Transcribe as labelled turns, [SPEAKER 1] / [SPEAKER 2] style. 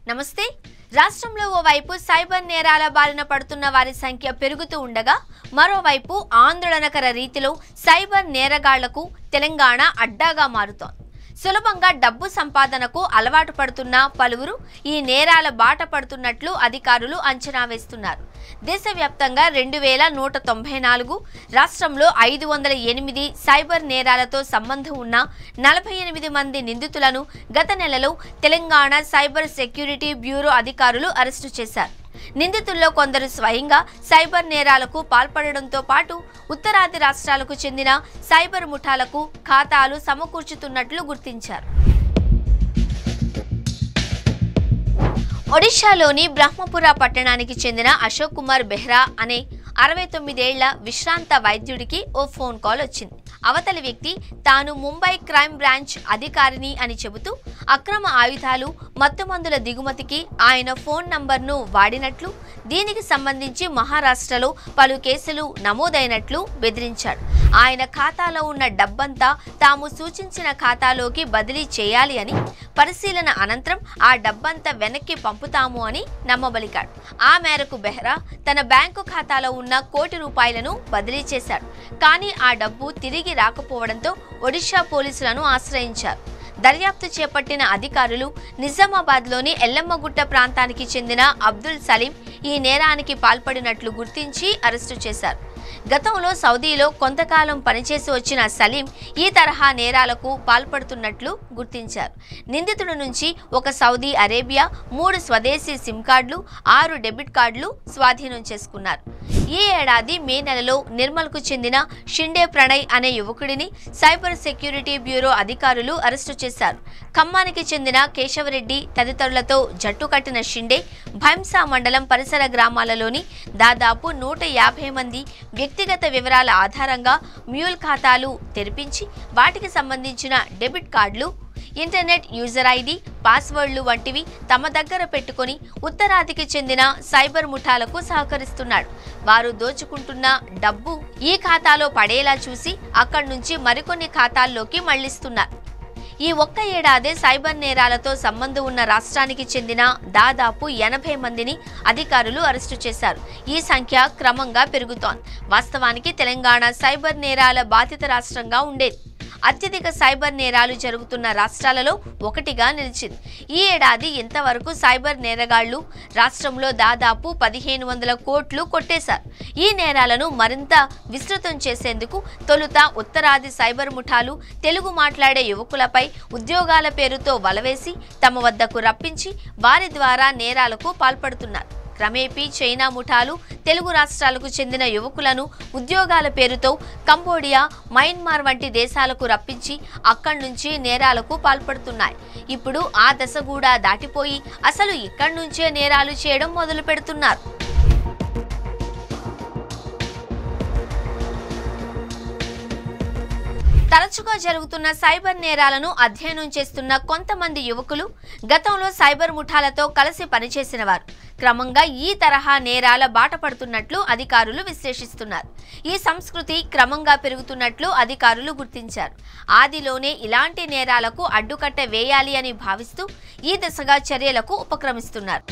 [SPEAKER 1] నమస్తే. రాష్ట్రంలో ఓవైపు సైబర్ నేరాల బారిన పడుతున్న వారి సంఖ్య పెరుగుతూ ఉండగా మరోవైపు ఆందోళనకర రీతిలో సైబర్ నేరగాళ్లకు తెలంగాణ అడ్డాగా మారుతోంది. సులభంగా డబ్బు సంపాదనకు అలవాటు పడుతున్న పలువురు ఈ నేరాల బాట పడుతున్నట్లు అధికారులు అంచనా వేస్తున్నారు. దేశవ్యాప్తంగా 2194, రాష్ట్రంలో 508 సైబర్ నేరాలతో సంబంధం ఉన్న 48 మంది నిందితులను గత నెలలో తెలంగాణ సైబర్ సెక్యూరిటీ బ్యూరో అధికారులు అరెస్టు చేశారు. నిందితుల్లో కొందరు స్వయంగా సైబర్ నేరాలకు పాల్పడడంతో పాటు ఉత్తరాది రాష్ట్రాలకు చెందిన సైబర్ ముఠాలకు ఖాతాలు సమకూర్చుతున్నట్లు గుర్తించారు. ఒడిశాలోని బ్రహ్మపుర పట్టణానికి చెందిన అశోక్ కుమార్ బెహ్రా అనే 69 ఏళ్ల విశ్రాంత వైద్యుడికి ఓ ఫోన్ కాల్ వచ్చింది. అవతలి వ్యక్తి తాను ముంబై క్రైమ్ బ్రాంచ్ అధికారిని అని చెబుతూ అక్రమ ఆయుధాలు, మత్తుమందుల దిగుమతికి ఆయన ఫోన్ నంబర్ను వాడినట్లు, దీనికి సంబంధించి మహారాష్ట్రలో పలు కేసులు నమోదైనట్లు బెదిరించాడు. ఆయన ఖాతాలో ఉన్న డబ్బంతా తాము సూచించిన ఖాతాలోకి బదిలీ చేయాలి అని, పరిశీలన అనంతరం ఆ డబ్బంతా వెనక్కి పంపుతాము అని నమ్మబలికాడు. ఆ మేరకు బెహ్రా తన బ్యాంకు ఖాతాలో ఉన్న 1 కోటి రూపాయలను బదిలీ చేశాడు. కానీ ఆ డబ్బు తిరిగి రాకపోవడంతో ఒడిషా పోలీసులను ఆశ్రయించారు. దర్యాప్తు చేపట్టిన అధికారులు నిజామాబాద్లోని ఎల్లమ్మగుట్ట ప్రాంతానికి చెందిన అబ్దుల్ సలీం ఈ నేరానికి పాల్పడినట్లు గుర్తించి అరెస్టు చేశారు. గతంలో సౌదీలో కొంతకాలం పనిచేసి వచ్చిన సలీం ఈ తరహా నేరాలకు పాల్పడుతున్నట్లు గుర్తించారు. నిందితుడి నుంచి ఒక సౌదీ అరేబియా, 3 స్వదేశీ సిమ్ కార్డులు, 6 డెబిట్ కార్డులు స్వాధీనం చేసుకున్నారు. ఈ ఏడాది మే నెలలో నిర్మల్కు చెందిన షిండే ప్రణయ్ అనే యువకుడిని సైబర్ సెక్యూరిటీ బ్యూరో అధికారులు అరెస్టు చేశారు. ఖమ్మానికి చెందిన కేశవరెడ్డి తదితరులతో జట్టు కట్టిన షిండే భైంసా మండలం పరిసర గ్రామాలలోని దాదాపు 150 మంది వ్యక్తిగత వివరాల ఆధారంగా మ్యూల్ ఖాతాలు తెరిపించి వాటికి సంబంధించిన డెబిట్ కార్డులు, ఇంటర్నెట్ యూజర్ ఐడి, పాస్వర్డ్లు వంటివి తమ దగ్గర పెట్టుకుని ఉత్తరాదికి చెందిన సైబర్ ముఠాలకు సహకరిస్తున్నాడు. వారు దోచుకుంటున్న డబ్బు ఈ ఖాతాలో పడేలా చూసి అక్కడి నుంచి మరికొన్ని ఖాతాల్లోకి మళ్లిస్తున్నారు. ఈ ఒక్క ఏడాదే సైబర్ నేరాలతో సంబంధం ఉన్న రాష్ట్రానికి చెందిన దాదాపు 80 మందిని అధికారులు అరెస్టు చేశారు. ఈ సంఖ్య క్రమంగా పెరుగుతోంది. వాస్తవానికి తెలంగాణ సైబర్ నేరాల బాధిత రాష్ట్రంగా ఉండేది. అత్యధిక సైబర్ నేరాలు జరుగుతున్న రాష్ట్రాలలో ఒకటిగా నిలిచింది. ఈ ఏడాది ఇంతవరకు సైబర్ నేరగాళ్లు రాష్ట్రంలో దాదాపు 1500 కోట్లు కొట్టేశారు. ఈ నేరాలను మరింత విస్తృతం చేసేందుకు తొలుత ఉత్తరాది సైబర్ ముఠాలు తెలుగు మాట్లాడే యువకులపై ఉద్యోగాల పేరుతో వలవేసి తమ వద్దకు రప్పించి వారి ద్వారా నేరాలకు పాల్పడుతున్నారు. క్రమేపీ చైనా ముఠాలు తెలుగు రాష్ట్రాలకు చెందిన యువకులను ఉద్యోగాల పేరుతో కంబోడియా, మయన్మార్ వంటి దేశాలకు రప్పించి అక్కడి నుంచి నేరాలకు పాల్పడుతున్నాయి. ఇప్పుడు ఆ దశ కూడా దాటిపోయి అసలు ఇక్కడి నుంచే నేరాలు చేయడం మొదలు పెడుతున్నారు. తరచుగా జరుగుతున్న సైబర్ నేరాలను అధ్యయనం చేస్తున్న కొంతమంది యువకులు గతంలో సైబర్ ముఠాలతో కలిసి పనిచేసిన వారు క్రమంగా ఈ తరహా నేరాల బాట పడుతున్నట్లు అధికారులు విశ్లేషిస్తున్నారు. ఈ సంస్కృతి క్రమంగా పెరుగుతున్నట్లు అధికారులు గుర్తించారు. ఆదిలోనే ఇలాంటి నేరాలకు అడ్డుకట్ట వేయాలి అని భావిస్తూ ఈ దిశగా చర్యలకు ఉపక్రమిస్తున్నారు.